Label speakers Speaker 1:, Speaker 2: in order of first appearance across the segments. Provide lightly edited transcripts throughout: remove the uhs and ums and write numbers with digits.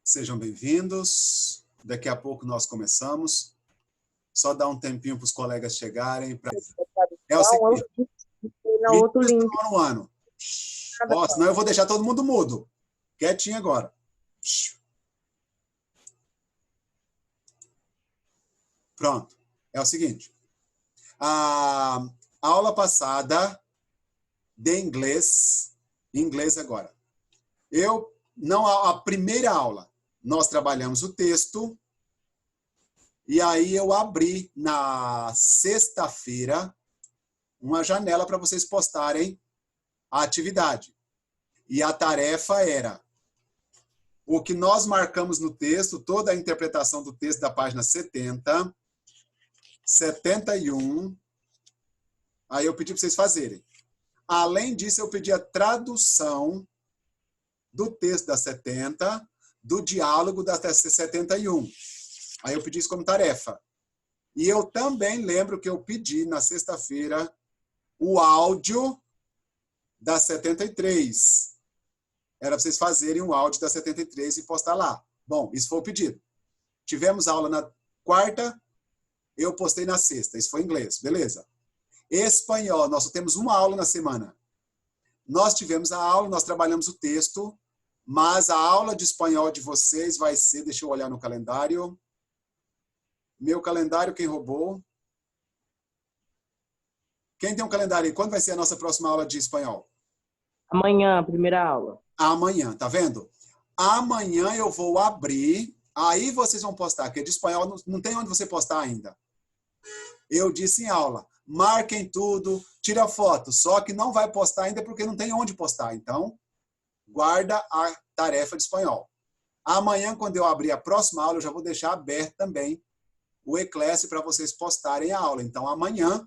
Speaker 1: Sejam bem-vindos. Daqui a pouco nós começamos. Só dar um tempinho para os colegas chegarem. É o seguinte, me diz no ano. Ó, senão eu vou deixar todo mundo mudo. Quietinho agora. Pronto. É o seguinte. A aula passada de inglês agora. A primeira aula, nós trabalhamos o texto, e aí eu abri na sexta-feira uma janela para vocês postarem a atividade. E a tarefa era o que nós marcamos no texto, toda a interpretação do texto da página 70, 71, aí eu pedi para vocês fazerem. Além disso, eu pedi a tradução do texto da 70, do diálogo da 71. Aí eu pedi isso como tarefa. E eu também lembro que eu pedi na sexta-feira o áudio da 73. Era para vocês fazerem o áudio da 73 e postar lá. Bom, isso foi o pedido. Tivemos aula na quarta, eu postei na sexta. Isso foi inglês, beleza. Espanhol, nós só temos uma aula na semana. Nós tivemos a aula, nós trabalhamos o texto, mas a aula de espanhol de vocês vai ser, deixa eu olhar no calendário. Meu calendário, quem roubou? Quem tem um calendário aí? Quando vai ser a nossa próxima aula de espanhol?
Speaker 2: Amanhã, a primeira aula.
Speaker 1: Amanhã, tá vendo? Amanhã eu vou abrir, aí vocês vão postar, porque de espanhol não tem onde você postar ainda. Eu disse em aula, marquem tudo, tira foto, só que não vai postar ainda porque não tem onde postar. Então, guarda a tarefa de espanhol. Amanhã, quando eu abrir a próxima aula, eu já vou deixar aberto também o Eclasse para vocês postarem a aula. Então, amanhã,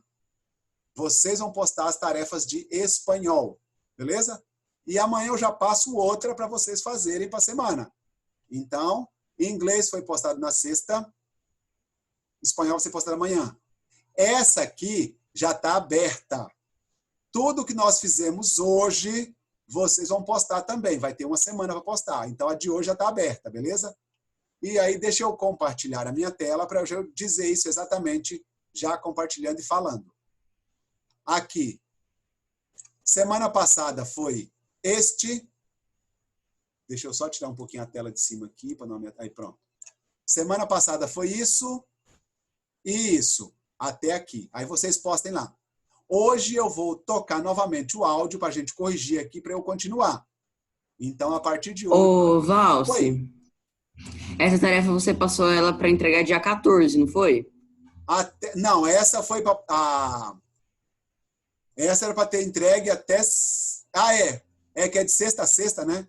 Speaker 1: vocês vão postar as tarefas de espanhol, beleza? E amanhã eu já passo outra para vocês fazerem para a semana. Então, inglês foi postado na sexta, espanhol vai ser postado amanhã. Essa aqui já está aberta. Tudo que nós fizemos hoje, vocês vão postar também. Vai ter uma semana para postar. Então, a de hoje já está aberta, beleza? E aí, deixa eu compartilhar a minha tela para eu dizer isso exatamente, já compartilhando e falando. Aqui. Semana passada foi este. Deixa eu só tirar um pouquinho a tela de cima aqui. Para não... Aí, pronto. Semana passada foi isso e isso. Até aqui. Aí vocês postem lá. Hoje eu vou tocar novamente o áudio para a gente corrigir aqui para eu continuar. Então, a partir de hoje...
Speaker 2: Ô, Valci, essa tarefa você passou ela para entregar dia 14, não foi?
Speaker 1: Não, essa foi para... Essa era para ter entregue até... É que é de sexta a sexta, né?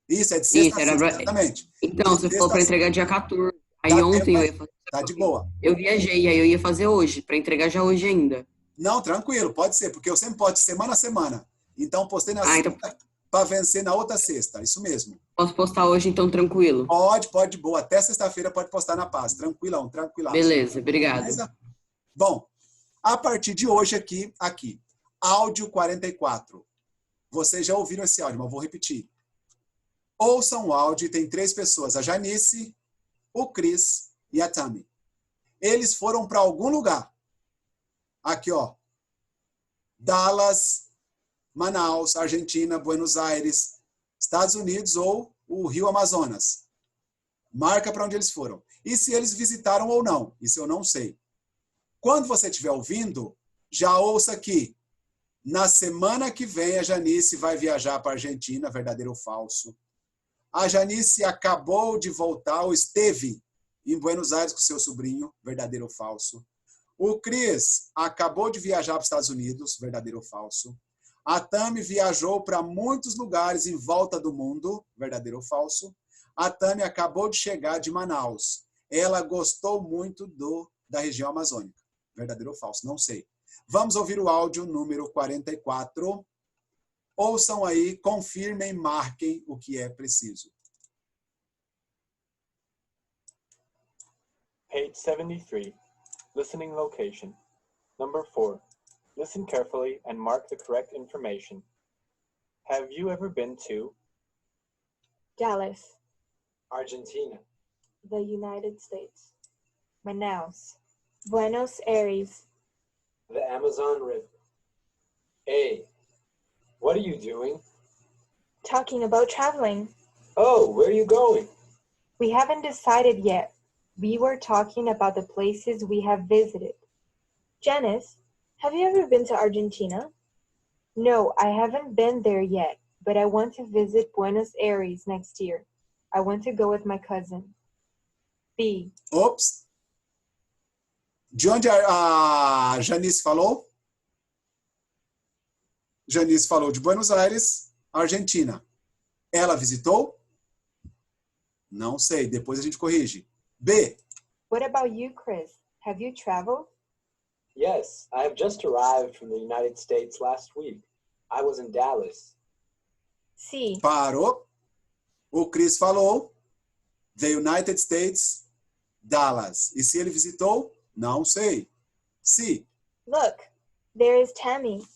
Speaker 1: Isso, é de sexta a sexta, exatamente.
Speaker 2: Então, você falou para entregar dia 14. Aí ontem eu ia fazer...
Speaker 1: Tá de boa.
Speaker 2: Eu viajei, aí eu ia fazer hoje, para entregar já hoje ainda.
Speaker 1: Não, tranquilo, pode ser, porque eu sempre posto semana a semana. Então, postei na sexta para vencer na outra sexta, isso mesmo.
Speaker 2: Posso postar hoje, então, tranquilo?
Speaker 1: Pode, de boa. Até sexta-feira pode postar na paz. Tranquilão.
Speaker 2: Beleza, obrigado.
Speaker 1: Beleza? Bom, a partir de hoje aqui, áudio 44. Vocês já ouviram esse áudio, mas eu vou repetir. Ouçam o áudio, tem 3 pessoas, a Janice, o Cris e a Tami. Eles foram para algum lugar. Aqui, ó. Dallas, Manaus, Argentina, Buenos Aires, Estados Unidos ou o Rio Amazonas. Marca para onde eles foram. E se eles visitaram ou não. Isso eu não sei. Quando você estiver ouvindo, já ouça aqui. Na semana que vem, a Janice vai viajar para a Argentina, verdadeiro ou falso. A Janice acabou de voltar, ou esteve em Buenos Aires com seu sobrinho, verdadeiro ou falso. O Cris acabou de viajar para os Estados Unidos, verdadeiro ou falso. A Tami viajou para muitos lugares em volta do mundo, verdadeiro ou falso. A Tami acabou de chegar de Manaus. Ela gostou muito da região amazônica, verdadeiro ou falso, não sei. Vamos ouvir o áudio número 44. Ouçam aí, confirmem, marquem o que é preciso.
Speaker 3: Page 73. Listening location. Number 4. Listen carefully and mark the correct information. Have you ever been to
Speaker 4: Dallas,
Speaker 3: Argentina.
Speaker 4: The United States. Manaus. Buenos Aires.
Speaker 3: The Amazon River. A. What are you doing?
Speaker 4: Talking about traveling.
Speaker 3: Oh, where are you going?
Speaker 4: We haven't decided yet. We were talking about the places we have visited. Janice, have you ever been to Argentina? No, I haven't been there yet, but I want to visit Buenos Aires next year. I want to go with my cousin. B.
Speaker 1: Ops. De onde a Janice falou? Janice falou de Buenos Aires, Argentina. Ela visitou? Não sei, depois a gente corrige. B.
Speaker 4: What about you, Chris? Have you traveled?
Speaker 3: Yes, I have just arrived from the United States last week. I was in Dallas.
Speaker 4: C.
Speaker 1: Parou. O Chris falou. The United States, Dallas. E se ele visitou? Não sei. C.
Speaker 4: Look, there is Tammy.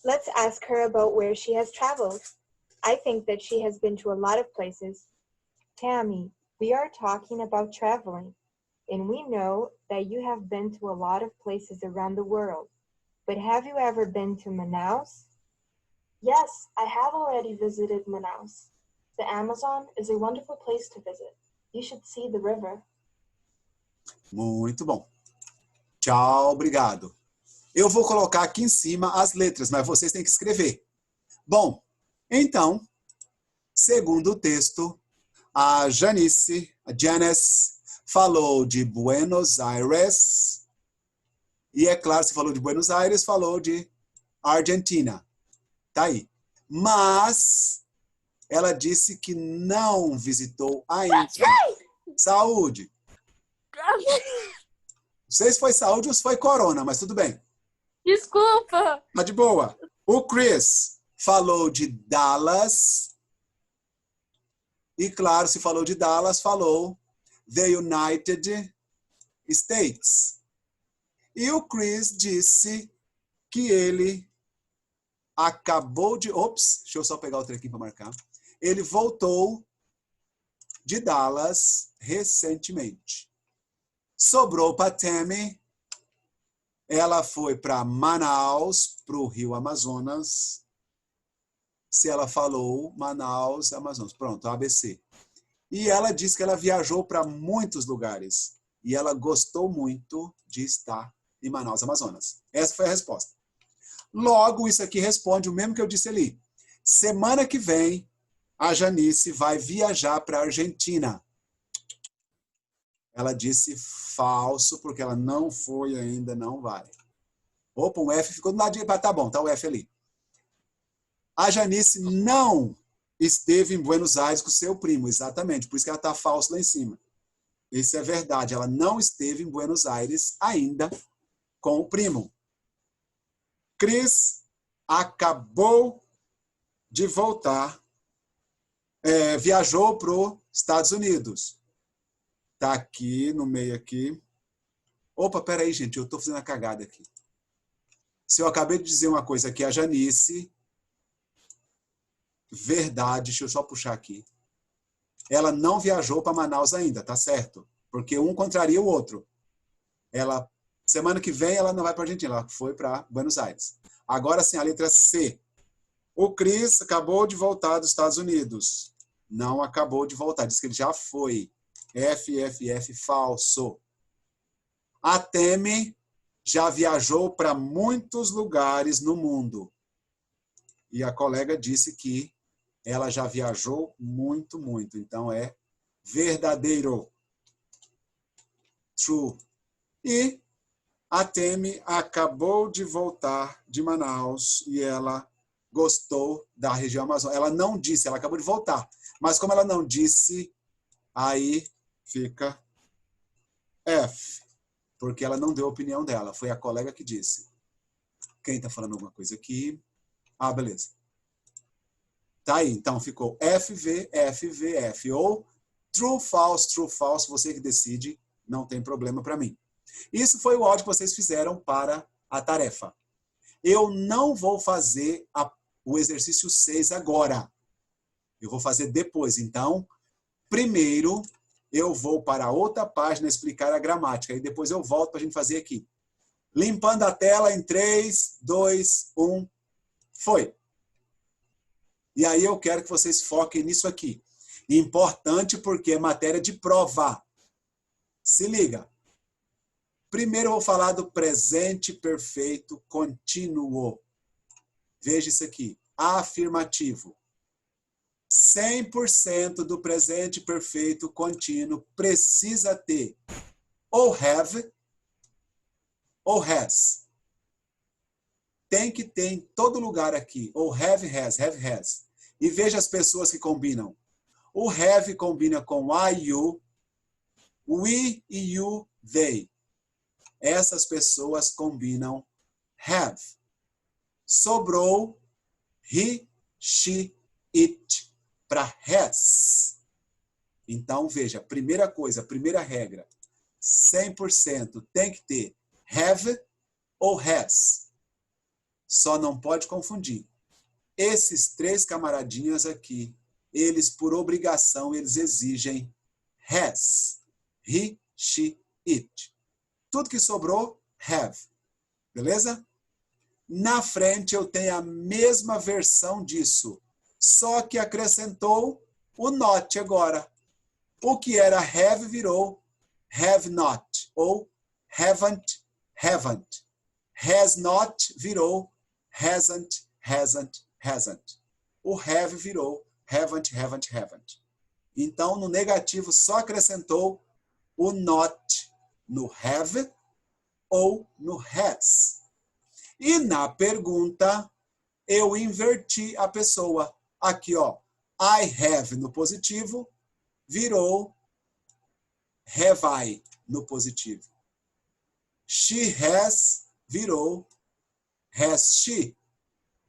Speaker 4: Let's ask her about where she has traveled. I think that she has been to a lot of places. Tammy, we are talking about traveling, and we know that you have been to a lot of places around the world. But have you ever been to Manaus?
Speaker 5: Yes, I have already visited Manaus. The Amazon is a wonderful place to visit. You should see the river.
Speaker 1: Muito bom. Tchau, obrigado. Eu vou colocar aqui em cima as letras, mas vocês têm que escrever. Bom, então, segundo o texto, a Janice falou de Buenos Aires. E é claro, se falou de Buenos Aires, falou de Argentina. Tá aí. Mas ela disse que não visitou ainda. Saúde. Não sei se foi saúde ou se foi corona, mas tudo bem.
Speaker 6: Desculpa.
Speaker 1: Tá de boa. O Chris falou de Dallas. E claro, se falou de Dallas, falou the United States. E o Chris disse que ele acabou de... Ops, deixa eu só pegar o trem aqui para marcar. Ele voltou de Dallas recentemente. Sobrou para Tammy. Ela foi para Manaus, para o Rio Amazonas. Se ela falou Manaus, Amazonas. Pronto, ABC. E ela disse que ela viajou para muitos lugares. E ela gostou muito de estar em Manaus, Amazonas. Essa foi a resposta. Logo, isso aqui responde o mesmo que eu disse ali. Semana que vem, a Janice vai viajar para a Argentina. Ela disse falso, porque ela não foi ainda, não vai. Opa, um F ficou do lado de... Tá bom, tá o F ali. A Janice não esteve em Buenos Aires com seu primo, exatamente. Por isso que ela está falso lá em cima. Isso é verdade. Ela não esteve em Buenos Aires ainda com o primo. Chris acabou de voltar. Viajou para os Estados Unidos. Está aqui, no meio aqui. Opa, peraí, gente. Eu estou fazendo a cagada aqui. Se eu acabei de dizer uma coisa aqui, a Janice... Verdade, deixa eu só puxar aqui. Ela não viajou para Manaus ainda, tá certo? Porque um contraria o outro. Semana que vem, ela não vai para a Argentina, ela foi para Buenos Aires. Agora sim, a letra C. O Chris acabou de voltar dos Estados Unidos. Não acabou de voltar, disse que ele já foi. F, falso. A Tammy já viajou para muitos lugares no mundo. E a colega disse que ela já viajou muito, muito. Então, é verdadeiro. True. E a Tammy acabou de voltar de Manaus e ela gostou da região amazônica. Ela não disse, ela acabou de voltar. Mas como ela não disse, aí fica F. Porque ela não deu a opinião dela. Foi a colega que disse. Quem está falando alguma coisa aqui? Ah, beleza. Tá aí, então ficou FV, FV, F. Ou true, false, você que decide, não tem problema para mim. Isso foi o áudio que vocês fizeram para a tarefa. Eu não vou fazer o exercício 6 agora. Eu vou fazer depois. Então, Primeiro, eu vou para outra página explicar a gramática. E depois eu volto para a gente fazer aqui. Limpando a tela em 3, 2, 1. Foi. E aí eu quero que vocês foquem nisso aqui. Importante porque é matéria de prova. Se liga. Primeiro eu vou falar do presente perfeito contínuo. Veja isso aqui. Afirmativo. 100% do presente perfeito contínuo precisa ter ou have ou has. Tem que ter em todo lugar aqui. Ou have, has. E veja as pessoas que combinam. O have combina com I, you, we e you, they. Essas pessoas combinam have. Sobrou he, she, it para has. Então, veja, primeira coisa, primeira regra. 100% tem que ter have ou has. Só não pode confundir. Esses 3 camaradinhas aqui, eles, por obrigação, eles exigem has. He, she, it. Tudo que sobrou, have. Beleza? Na frente eu tenho a mesma versão disso, só que acrescentou o not agora. O que era have virou have not, ou haven't. Has not virou hasn't. O have virou haven't. Então, no negativo, só acrescentou o not no have ou no has. E na pergunta, eu inverti a pessoa. Aqui, ó, I have no positivo, virou have I no positivo. She has, virou has she.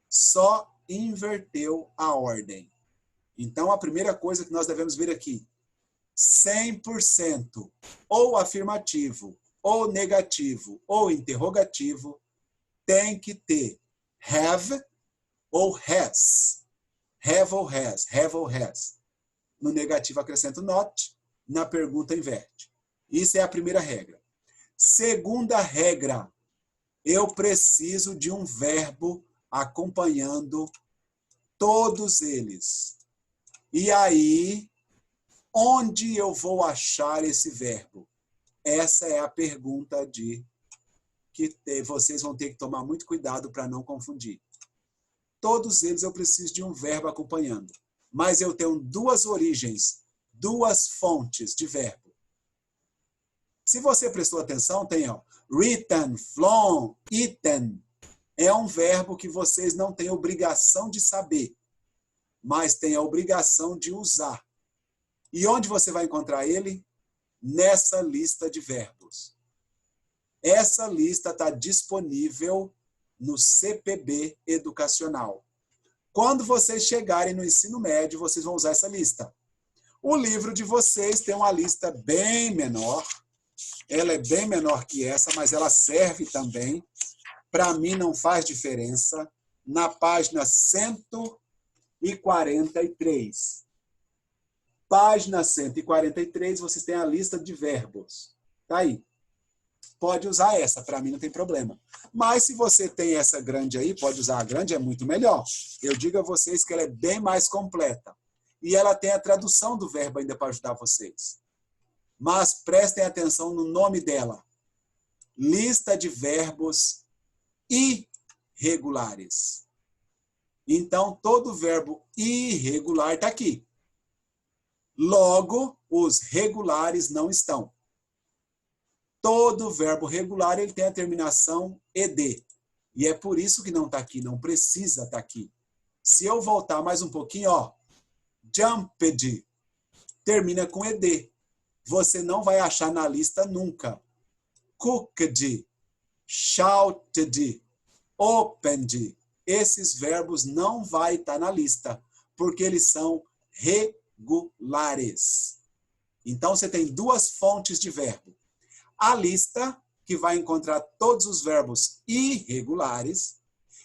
Speaker 1: Só inverteu a ordem. Então, a primeira coisa que nós devemos ver aqui, 100% ou afirmativo, ou negativo, ou interrogativo, tem que ter have ou has. Have ou has. No negativo acrescento not, na pergunta inverte. Isso é a primeira regra. Segunda regra, eu preciso de um verbo acompanhando todos eles. E aí, onde eu vou achar esse verbo? Essa é a pergunta que vocês vão ter que tomar muito cuidado para não confundir. Todos eles eu preciso de um verbo acompanhando. Mas eu tenho 2 origens, 2 fontes de verbo. Se você prestou atenção, tem ó, written, flown, eaten. É um verbo que vocês não têm obrigação de saber, mas têm a obrigação de usar. E onde você vai encontrar ele? Nessa lista de verbos. Essa lista está disponível no CPB Educacional. Quando vocês chegarem no ensino médio, vocês vão usar essa lista. O livro de vocês tem uma lista bem menor. Ela é bem menor que essa, mas ela serve também. Para mim não faz diferença. Na página 143. Página 143, vocês têm a lista de verbos. Tá aí. Pode usar essa, para mim não tem problema. Mas se você tem essa grande aí, pode usar a grande, é muito melhor. Eu digo a vocês que ela é bem mais completa. E ela tem a tradução do verbo ainda para ajudar vocês. Mas prestem atenção no nome dela. Lista de verbos irregulares. Então, todo verbo irregular está aqui. Logo, os regulares não estão. Todo verbo regular ele tem a terminação ed. E é por isso que não está aqui, não precisa estar aqui. Se eu voltar mais um pouquinho, ó, jumped termina com ed. Você não vai achar na lista nunca. Cooked, shouted, opened. Esses verbos não vai estar na lista, porque eles são regulares. Então, você tem 2 fontes de verbo. A lista, que vai encontrar todos os verbos irregulares,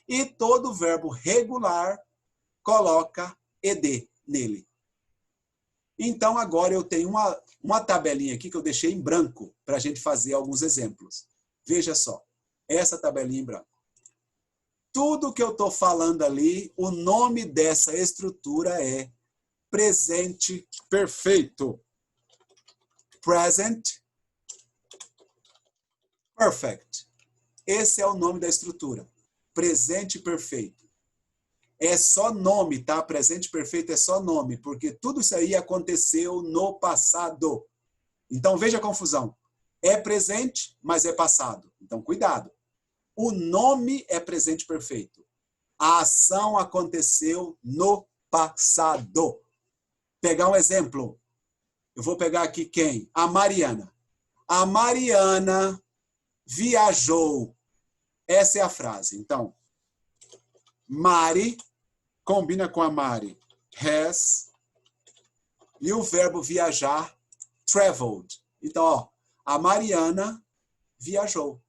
Speaker 1: e todo verbo regular coloca ed nele. Então, agora eu tenho uma tabelinha aqui que eu deixei em branco para a gente fazer alguns exemplos. Veja só, essa tabelinha em branco. Tudo que eu estou falando ali, o nome dessa estrutura é presente perfeito. Present perfect. Esse é o nome da estrutura. Presente perfeito. É só nome, tá? Presente perfeito é só nome, porque tudo isso aí aconteceu no passado. Então, veja a confusão. É presente, mas é passado. Então, cuidado. O nome é presente perfeito. A ação aconteceu no passado. Pegar um exemplo. Eu vou pegar aqui quem? A Mariana. A Mariana viajou. Essa é a frase. Então, Mari combina com a Mari. Has. E o verbo viajar, traveled. Então, ó, a Mariana viajou.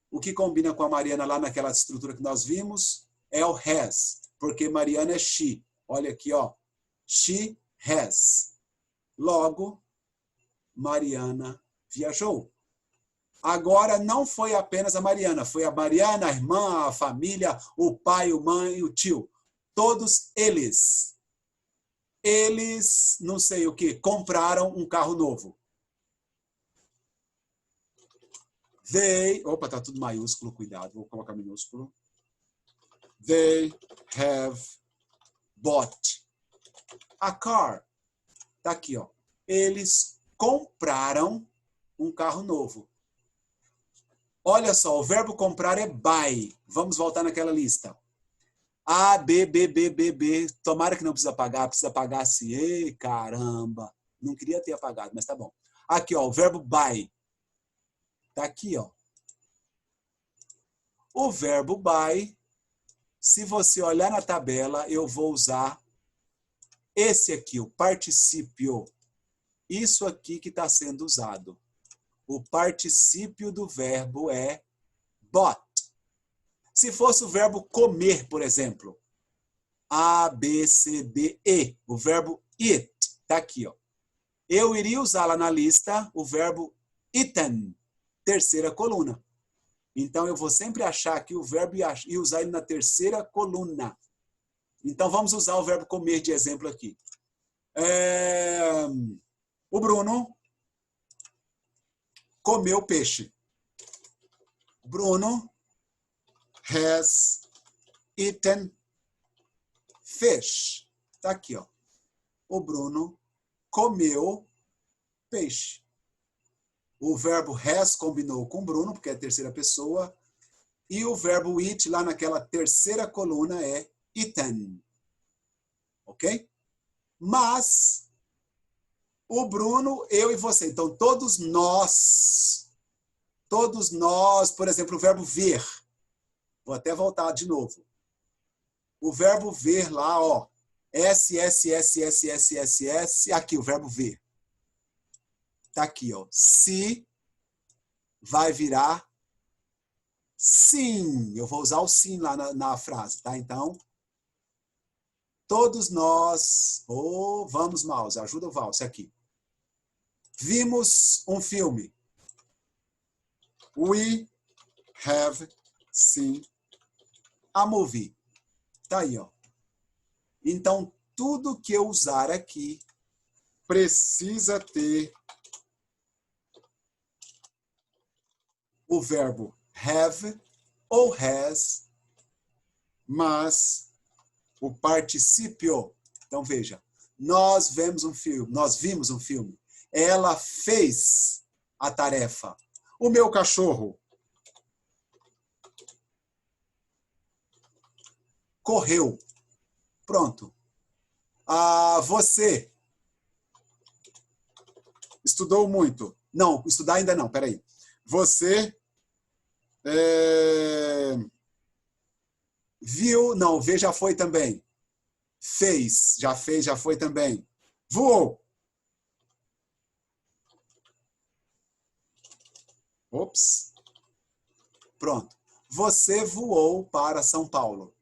Speaker 1: O que combina com a Mariana lá naquela estrutura que nós vimos é o has, porque Mariana é she. Olha aqui, ó. She has. Logo, Mariana viajou. Agora, não foi apenas a Mariana, foi a Mariana, a irmã, a família, o pai, a mãe e o tio. Todos eles. Eles, não sei o que, compraram um carro novo. They, opa, tá tudo maiúsculo, cuidado, vou colocar minúsculo. They have bought a car. Tá aqui, ó. Eles compraram um carro novo. Olha só, o verbo comprar é buy. Vamos voltar naquela lista. A, B, B, B, B, B. Tomara que não precisa pagar se. Ei, caramba. Não queria ter apagado, mas tá bom. Aqui, ó, o verbo buy. Tá aqui, ó. O verbo buy, se você olhar na tabela, eu vou usar esse aqui, o particípio. Isso aqui que está sendo usado. O particípio do verbo é bought. Se fosse o verbo comer, por exemplo, A, B, C, D, E, o verbo eat, tá aqui, ó. Eu iria usar lá na lista o verbo eaten, terceira coluna. Então, eu vou sempre achar aqui o verbo e usar ele na terceira coluna. Então, vamos usar o verbo comer de exemplo aqui. O Bruno comeu peixe. Bruno has eaten fish. Tá aqui, ó. O Bruno comeu peixe. O verbo has combinou com Bruno, porque é a terceira pessoa. E o verbo eat, lá naquela terceira coluna, é eaten. Ok? Mas, o Bruno, eu e você. Então, todos nós, por exemplo, o verbo ver. Vou até voltar de novo. O verbo ver lá, ó. S, S, S, S, S, S, S. Aqui, o verbo ver. Tá aqui, ó. Se vai virar sim. Eu vou usar o sim lá na frase, tá? Então, todos nós... vamos, mouse. Ajuda o Valse aqui. Vimos um filme. We have seen a movie. Tá aí, ó. Então, tudo que eu usar aqui precisa ter o verbo have ou has, mas o particípio. Então, veja. Nós vimos um filme. Ela fez a tarefa. O meu cachorro correu. Pronto. Você estudou muito. Não, estudar ainda não, peraí. Você viu, não, ver já foi também. Fez, já foi também. Voou. Ops. Pronto. Você voou para São Paulo.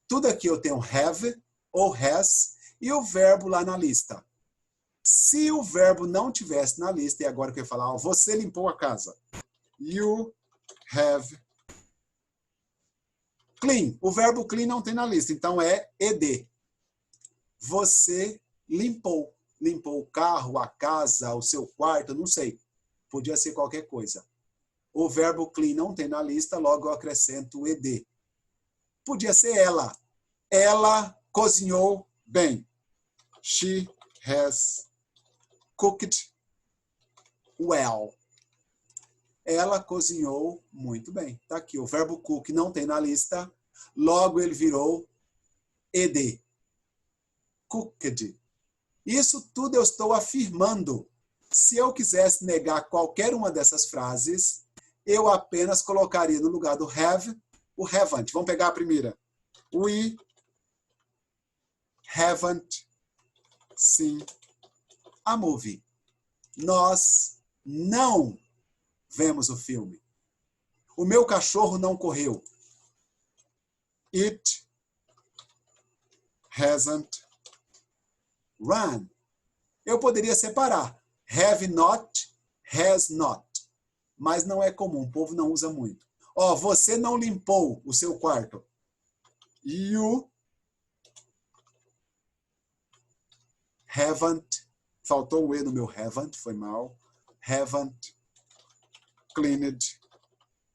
Speaker 1: Tudo aqui eu tenho have ou has e o verbo lá na lista. Se o verbo não tivesse na lista, e agora que eu ia falar, ó, você limpou a casa. You have clean. O verbo clean não tem na lista, então é ed. Você limpou. Limpou o carro, a casa, o seu quarto, não sei. Podia ser qualquer coisa. O verbo clean não tem na lista, logo eu acrescento ed. Podia ser ela. Ela cozinhou bem. She has cooked well. Ela cozinhou muito bem. Está aqui. O verbo cook não tem na lista, logo ele virou ed. Cooked. Isso tudo eu estou afirmando. Se eu quisesse negar qualquer uma dessas frases, eu apenas colocaria no lugar do have o haven't. Vamos pegar a primeira. We haven't seen a movie. Nós não vemos o filme. O meu cachorro não correu. It hasn't run. Eu poderia separar. Have not, has not. Mas não é comum, o povo não usa muito. Ó, você não limpou o seu quarto. You haven't, faltou o E no meu haven't, foi mal. Haven't cleaned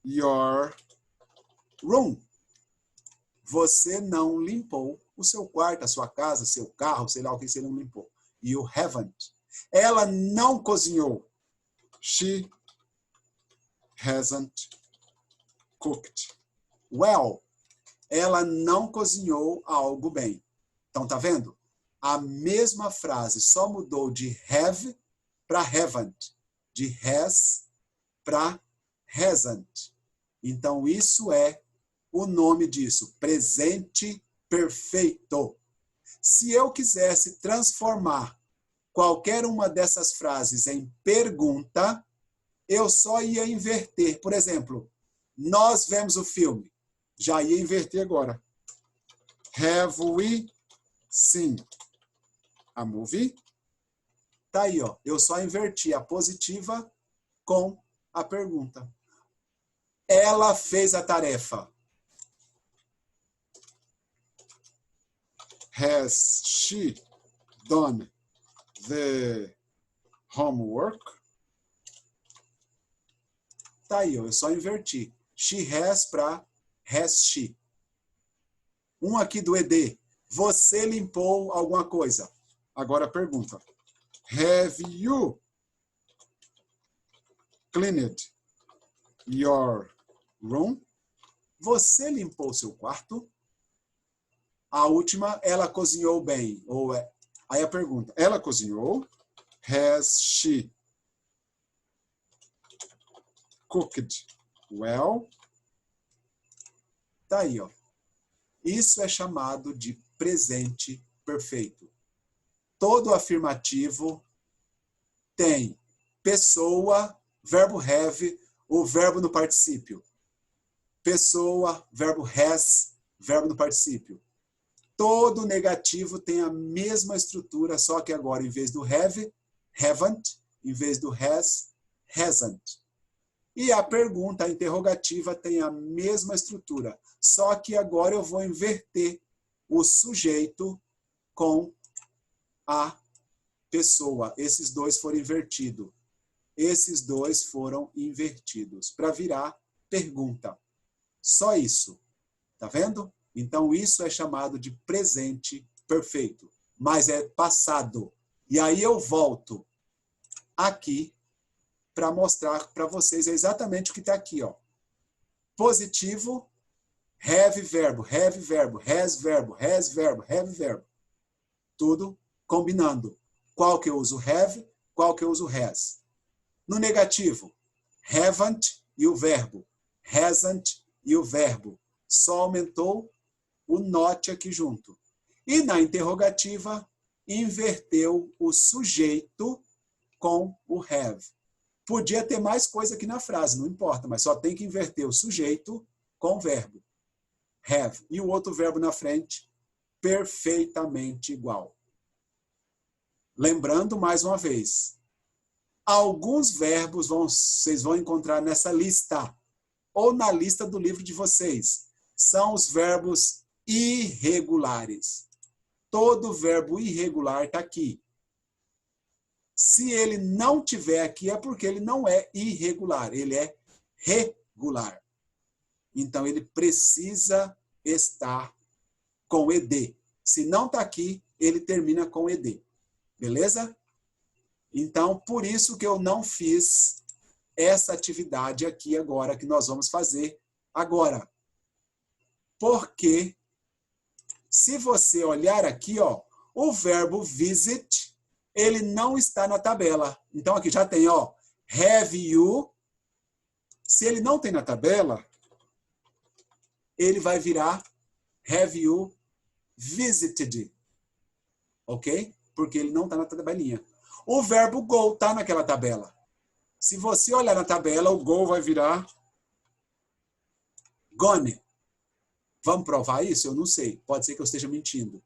Speaker 1: your room. Você não limpou o seu quarto, a sua casa, seu carro, sei lá o que você não limpou. You haven't. Ela não cozinhou. She hasn't cooked well. Ela não cozinhou algo bem. Então, tá vendo? A mesma frase só mudou de have para haven't. De has para hasn't. Então, isso é o nome disso. Presente perfeito. Se eu quisesse transformar qualquer uma dessas frases em pergunta, eu só ia inverter. Por exemplo, nós vemos o filme. Já ia inverter agora. Have we seen a movie? Tá aí, ó. Eu só inverti a positiva com a pergunta. Ela fez a tarefa. Has she done the homework? Tá aí, ó. Eu só inverti. She has para has she. Um aqui do ED. Você limpou alguma coisa? Agora a pergunta. Have you cleaned your room? Você limpou seu quarto? A última, ela cozinhou bem. Aí a pergunta, ela cozinhou? Has she cooked well? Tá aí, ó. Isso é chamado de presente perfeito. Todo afirmativo tem pessoa, verbo have, o verbo no particípio. Pessoa, verbo has, verbo no particípio. Todo negativo tem a mesma estrutura, só que agora, em vez do have, haven't, em vez do has, hasn't. E a pergunta, a interrogativa, tem a mesma estrutura, só que agora eu vou inverter o sujeito com a pessoa. Esses dois foram invertidos. Esses dois foram invertidos para virar pergunta. Só isso. Tá vendo? Então, isso é chamado de presente perfeito. Mas é passado. E aí eu volto aqui para mostrar para vocês exatamente o que está aqui, ó. Positivo, have verbo, has verbo, have verbo. Tudo combinando. Qual que eu uso have, qual que eu uso has. No negativo, haven't e o verbo, hasn't e o verbo. Só aumentou o not aqui junto. E na interrogativa, inverteu o sujeito com o have. Podia ter mais coisa aqui na frase, não importa, mas só tem que inverter o sujeito com o verbo. Have. E o outro verbo na frente, perfeitamente igual. Lembrando mais uma vez, alguns verbos vocês vão encontrar nessa lista, ou na lista do livro de vocês. São os verbos irregulares. Todo verbo irregular está aqui. Se ele não tiver aqui, é porque ele não é irregular, ele é regular. Então, ele precisa estar com ED. Se não está aqui, ele termina com ED. Beleza? Então, por isso que eu não fiz essa atividade aqui agora, que nós vamos fazer agora. Porque, se você olhar aqui, ó, o verbo visit, ele não está na tabela. Então, aqui já tem, ó, have you. Se ele não tem na tabela, ele vai virar have you visited. Ok? Porque ele não está na tabelinha. O verbo go está naquela tabela. Se você olhar na tabela, o go vai virar gone. Vamos provar isso? Eu não sei. Pode ser que eu esteja mentindo.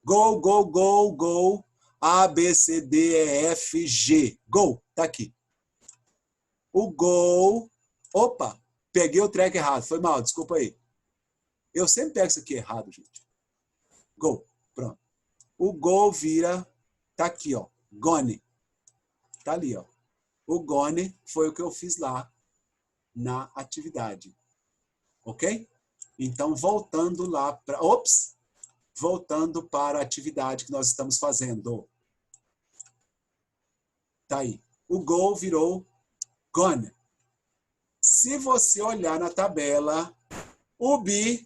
Speaker 1: Go, go, go, go. A, B, C, D, E, F, G. Go. Tá aqui. O go... Opa! Peguei o track errado. Foi mal, desculpa aí. Eu sempre pego isso aqui errado, gente. Go. Pronto. O go vira... Tá aqui, ó. Gone. Tá ali, ó. O gone foi o que eu fiz lá na atividade. Ok? Então, voltando lá para... Ops! Voltando para a atividade que nós estamos fazendo. Tá aí. O go virou gone. Se você olhar na tabela, o be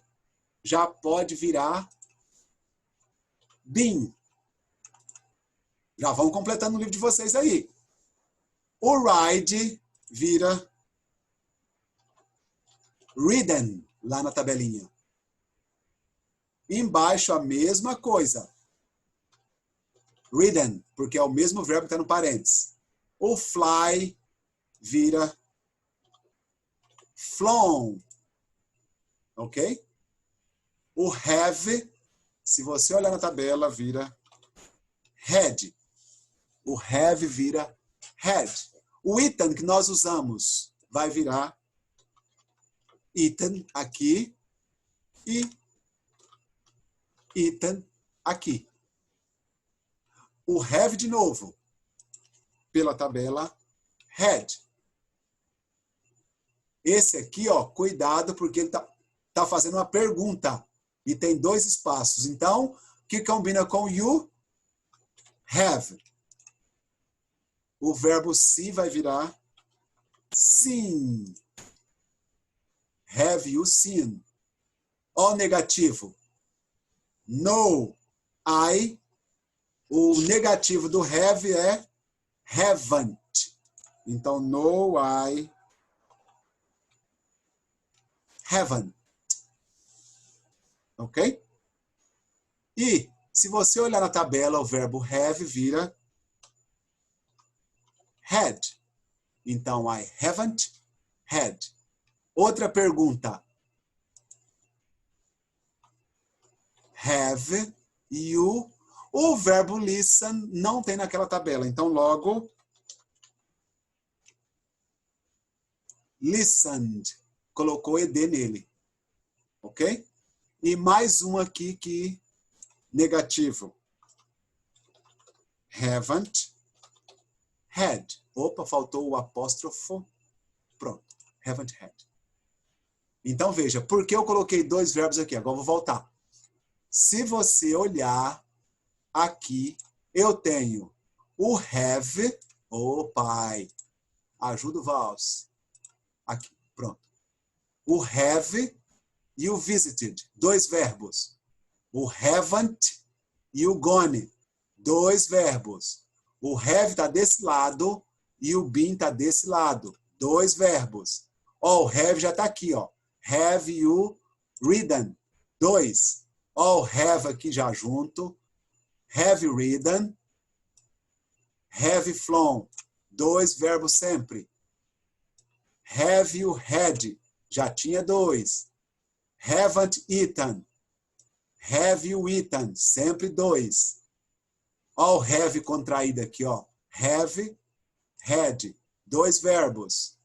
Speaker 1: já pode virar been. Já vão completando o livro de vocês aí. O ride vira ridden, lá na tabelinha. Embaixo a mesma coisa. Ridden, porque é o mesmo verbo que está no parênteses. O fly vira flown. Ok? O have, se você olhar na tabela, vira had. O have vira had. O eaten que nós usamos vai virar eaten aqui e eaten aqui. O have de novo, pela tabela had. Esse aqui, ó, cuidado, porque ele tá fazendo uma pergunta e tem 2 espaços. Então, o que combina com you? Have. O verbo see vai virar seen. Have you seen? Ó o negativo. No, I. O negativo do have é haven't. Então, no, I haven't. Ok? E, se você olhar na tabela, o verbo have vira had. Então, I haven't had. Outra pergunta. Have you... O verbo listen não tem naquela tabela. Então, logo, listened. Colocou ED nele. Ok? E mais um aqui que negativo. Haven't had. Opa, faltou o apóstrofo. Pronto. Haven't had. Então, veja, por que eu coloquei 2 verbos aqui? Agora eu vou voltar. Se você olhar aqui, eu tenho o have. Ô, pai. Ajuda o Vals. Aqui, pronto. O have e o visited. 2 verbos. O haven't e o gone. 2 verbos. O have está desse lado e o been está desse lado. 2 verbos. Ó, o have já está aqui, ó. Have you ridden? 2. Ó, o have aqui já junto. Have ridden. Have flown. 2 verbos sempre. Have you had? Já tinha 2. Haven't eaten. Have you eaten? Sempre 2. Olha o have contraído aqui, ó. Have, had, 2 verbos.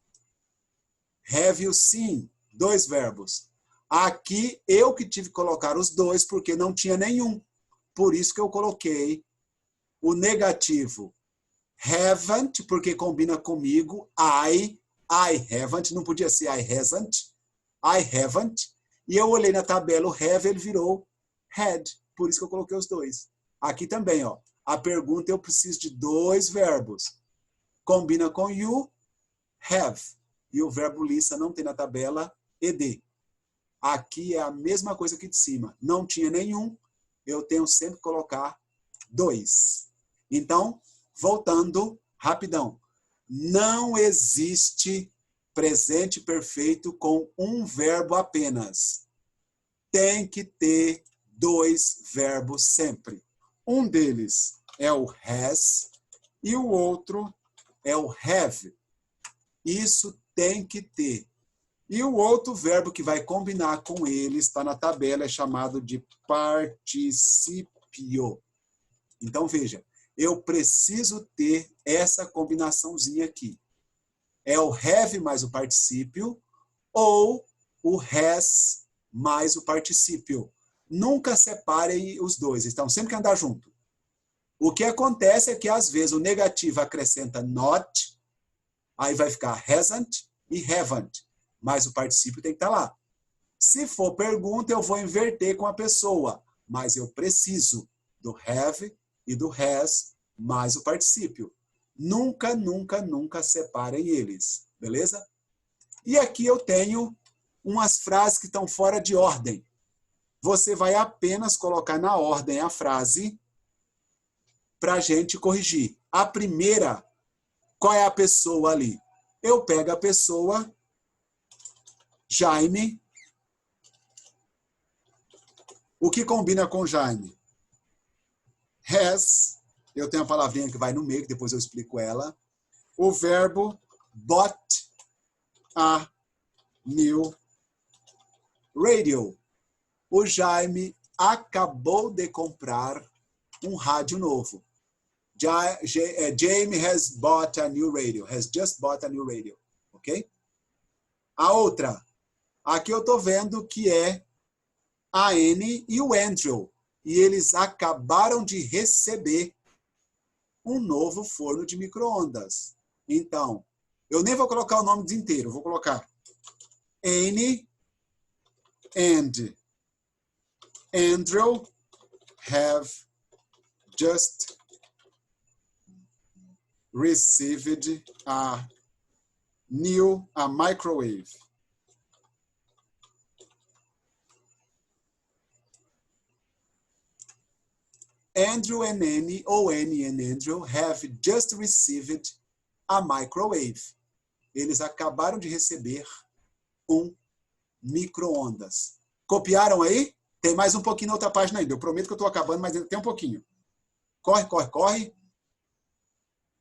Speaker 1: Have o sim, 2 verbos. Aqui, eu que tive que colocar os 2, porque não tinha nenhum. Por isso que eu coloquei o negativo haven't, porque combina comigo. I haven't, não podia ser I hasn't. I haven't. E eu olhei na tabela o have, ele virou had. Por isso que eu coloquei os 2. Aqui também, ó. A pergunta, eu preciso de 2 verbos. Combina com you, have. E o verbo lista não tem na tabela ed. Aqui é a mesma coisa que de cima. Não tinha nenhum, eu tenho sempre que colocar 2. Então, voltando rapidão. Não existe presente perfeito com um verbo apenas. Tem que ter 2 verbos sempre. Um deles é o has e o outro é o have. Isso tem que ter. E o outro verbo que vai combinar com ele está na tabela, é chamado de particípio. Então, veja, eu preciso ter essa combinaçãozinha aqui. É o have mais o particípio ou o has mais o particípio. Nunca separem os dois, estão sempre que andar junto. O que acontece é que, às vezes, o negativo acrescenta not, aí vai ficar hasn't e haven't. Mas o particípio tem que estar lá. Se for pergunta, eu vou inverter com a pessoa. Mas eu preciso do have e do has mais o particípio. Nunca, nunca, nunca separem eles. Beleza? E aqui eu tenho umas frases que estão fora de ordem. Você vai apenas colocar na ordem a frase para a gente corrigir. A primeira, qual é a pessoa ali? Eu pego a pessoa Jaime. O que combina com Jaime? Has. Eu tenho a palavrinha que vai no meio, que depois eu explico ela. O verbo bought a new radio. O Jaime acabou de comprar um rádio novo. Jaime has bought a new radio. Has just bought a new radio. Ok? A outra. Aqui eu estou vendo que é a Anne e o Andrew. E eles acabaram de receber um novo forno de micro-ondas. Então, eu nem vou colocar o nome inteiro. Vou colocar Anne and Andrew have just received a microwave. Andrew and Annie, ou Annie and Andrew, have just received a microwave. Eles acabaram de receber um micro-ondas. Copiaram aí? Tem mais um pouquinho na outra página ainda. Eu prometo que eu estou acabando, mas ainda tem um pouquinho. Corre, corre, corre.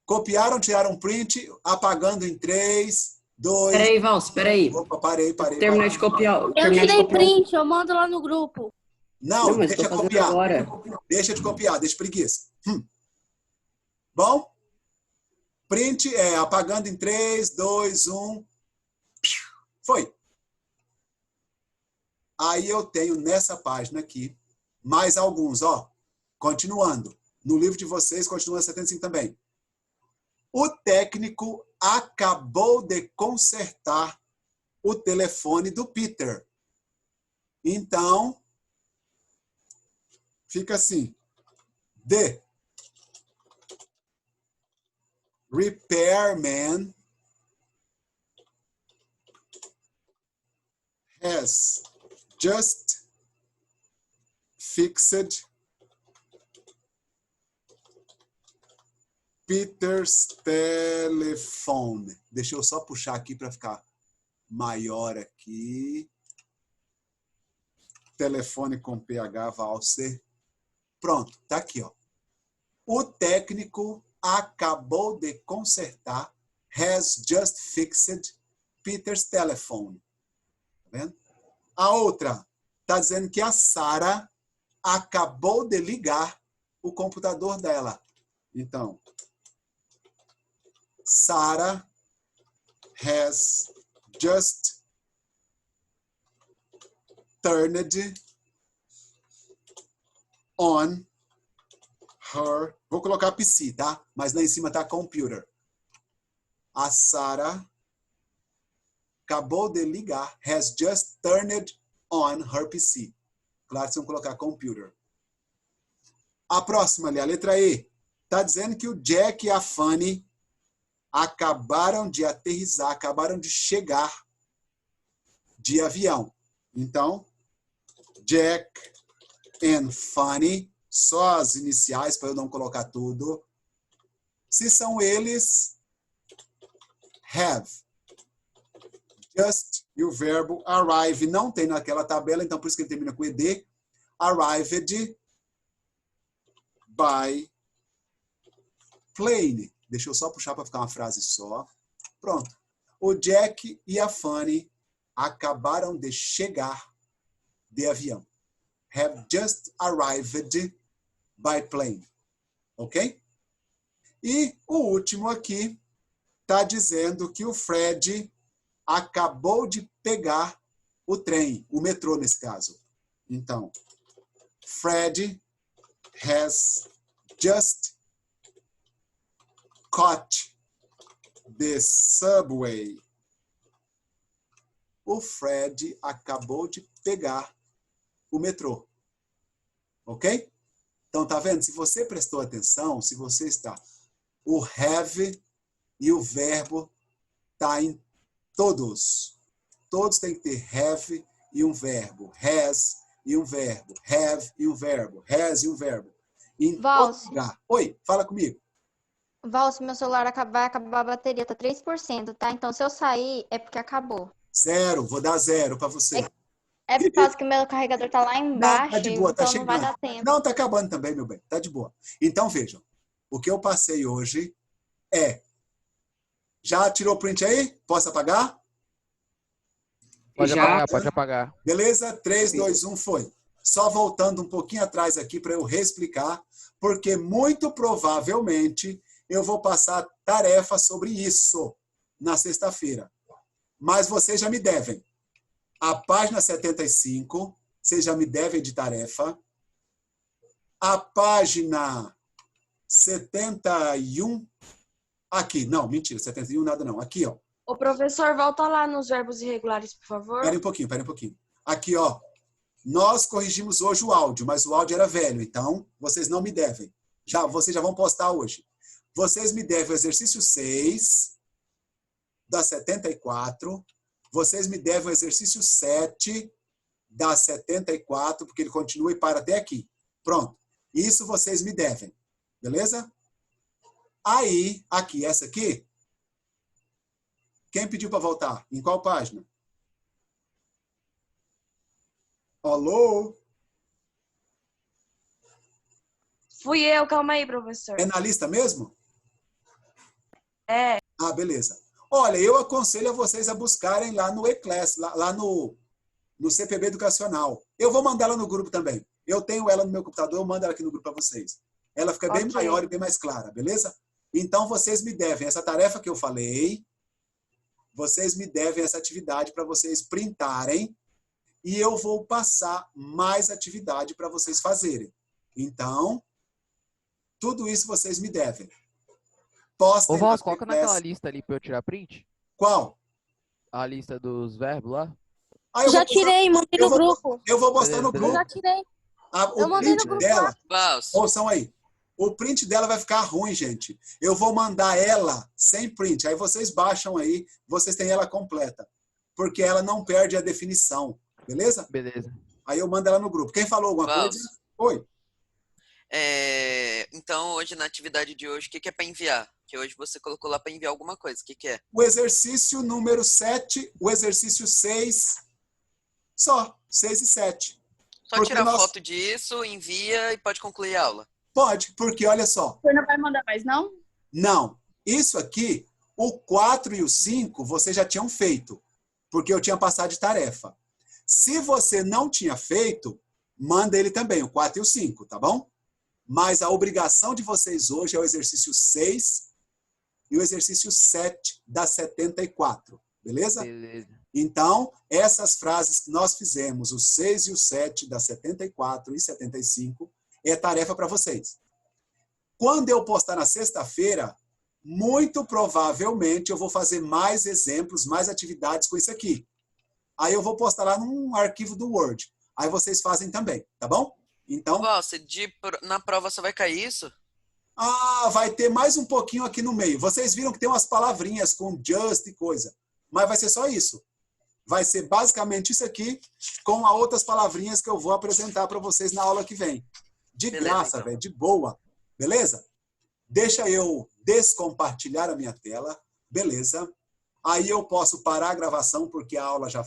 Speaker 1: Copiaram, tiraram um print, apagando em 3, 2...
Speaker 2: Peraí, Valso, peraí.
Speaker 1: Opa, parei.
Speaker 2: Terminar de copiar.
Speaker 6: Eu tirei print, eu mando lá no grupo.
Speaker 1: Não,
Speaker 2: mas
Speaker 1: deixa
Speaker 2: tô fazendo
Speaker 1: copiar.
Speaker 2: agora.
Speaker 1: Deixa de copiar, deixa preguiça. Bom? Print apagando em 3, 2, 1. Foi. Aí eu tenho nessa página aqui mais alguns, ó. Continuando. No livro de vocês, continua 75 também. O técnico acabou de consertar o telefone do Peter. Então, fica assim. The repairman has just fixed Peter's telephone. Deixa eu só puxar aqui para ficar maior aqui. Telefone com PH, Valser. Pronto, tá aqui, ó. O técnico acabou de consertar, has just fixed Peter's telephone. Tá vendo? A outra tá dizendo que a Sara acabou de ligar o computador dela. Então, Sarah has just turned on her... Vou colocar PC, tá? Mas lá em cima tá computer. A Sarah acabou de ligar. Has just turned on her PC. Claro que vocês vão colocar computer. A próxima ali, a letra E. Está dizendo que o Jack e a Fanny acabaram de aterrissar, acabaram de chegar de avião. Então, Jack and Fanny, só as iniciais para eu não colocar tudo. Se são eles, have. Just e o verbo arrive não tem naquela tabela, então por isso que ele termina com ed. Arrived by plane. Deixa eu só puxar para ficar uma frase só. Pronto. O Jack e a Fanny acabaram de chegar de avião. Have just arrived by plane. Ok? E o último aqui está dizendo que o Fred acabou de pegar o trem, o metrô nesse caso. Então, Fred has just caught the subway. O Fred acabou de pegar o metrô. Ok? Então, tá vendo? Se você prestou atenção, se você está... O have e o verbo tá em todos. Todos têm que ter have e um verbo. Has e um verbo. Have e um verbo. Has e um verbo. Em todo lugar. Oi, fala comigo.
Speaker 7: Val, se meu celular vai acabar a bateria, tá 3%, tá? Então, se eu sair, é porque acabou.
Speaker 1: 0, vou dar 0 para você.
Speaker 7: É por causa que o meu carregador tá lá embaixo,
Speaker 1: não, tá de boa,
Speaker 7: então
Speaker 1: tá
Speaker 7: não vai
Speaker 1: chegando.
Speaker 7: dar tempo.
Speaker 1: Não, tá acabando também, meu bem. Tá de boa. Então, vejam. O que eu passei hoje é... Já tirou o print aí? Posso apagar?
Speaker 8: Pode apagar, pode apagar.
Speaker 1: Beleza? 3, 2, 1, foi. Só voltando um pouquinho atrás aqui para eu reexplicar, porque muito provavelmente eu vou passar tarefa sobre isso na sexta-feira. Mas vocês já me devem. A página 75, vocês já me devem de tarefa. A página 71, aqui, não, mentira, 71 nada não. Aqui, ó.
Speaker 9: O professor, volta lá nos verbos irregulares, por favor.
Speaker 1: Espera um pouquinho. Aqui, ó. Nós corrigimos hoje o áudio, mas o áudio era velho, então vocês não me devem. Vocês já vão postar hoje. Vocês me devem o exercício 6 da 74. Vocês me devem o exercício 7 da 74, porque ele continua e para até aqui. Pronto. Isso vocês me devem. Beleza? Aí, aqui, essa aqui. Quem pediu para voltar? Em qual página? Alô?
Speaker 9: Fui eu, calma aí, professor.
Speaker 1: É na lista mesmo?
Speaker 9: É.
Speaker 1: Ah, beleza. Olha, eu aconselho a vocês a buscarem lá no E-Class, lá no CPB Educacional. Eu vou mandar ela no grupo também. Eu tenho ela no meu computador, eu mando ela aqui no grupo para vocês. Ela fica bem maior e bem mais clara, beleza? Então, vocês me devem essa tarefa que eu falei, vocês me devem essa atividade para vocês printarem e eu vou passar mais atividade para vocês fazerem. Então, tudo isso vocês me devem. Postem.
Speaker 8: Ô, Val, coloca naquela lista ali para eu tirar print.
Speaker 1: Qual?
Speaker 8: A lista dos verbos lá.
Speaker 1: Ah,
Speaker 6: já tirei, mandei no grupo.
Speaker 1: Eu vou postar no grupo.
Speaker 6: Eu já tirei.
Speaker 1: O print dela, ouçam aí, o print dela vai ficar ruim, gente. Eu vou mandar ela sem print. Aí vocês baixam aí, vocês têm ela completa. Porque ela não perde a definição. Beleza?
Speaker 8: Beleza.
Speaker 1: Aí eu mando ela no grupo. Quem falou alguma coisa? Oi.
Speaker 10: Então, hoje, na atividade de hoje, o que é para enviar? Que hoje você colocou lá para enviar alguma coisa. O que é?
Speaker 1: O exercício número 7, o exercício 6, só, 6 e 7.
Speaker 10: Só tirar foto disso, envia e pode concluir a aula.
Speaker 1: Pode, porque olha só.
Speaker 6: Você não vai mandar mais, não?
Speaker 1: Não. Isso aqui, o 4 e o 5, vocês já tinham feito, porque eu tinha passado de tarefa. Se você não tinha feito, manda ele também, o 4 e o 5, tá bom? Mas a obrigação de vocês hoje é o exercício 6 e o exercício 7 da 74. Beleza?
Speaker 8: Beleza.
Speaker 1: Então, essas frases que nós fizemos, o 6 e o 7 da 74 e 75, é tarefa para vocês. Quando eu postar na sexta-feira, muito provavelmente eu vou fazer mais exemplos, mais atividades com isso aqui. Aí eu vou postar lá num arquivo do Word. Aí vocês fazem também, tá bom? Então,
Speaker 10: Na prova só vai cair isso?
Speaker 1: vai ter mais um pouquinho aqui no meio. Vocês viram que tem umas palavrinhas com just e coisa. Mas vai ser só isso. Vai ser basicamente isso aqui, com as outras palavrinhas que eu vou apresentar para vocês na aula que vem. De graça, velho, de boa. Beleza? Deixa eu descompartilhar a minha tela. Beleza. Aí eu posso parar a gravação, porque a aula já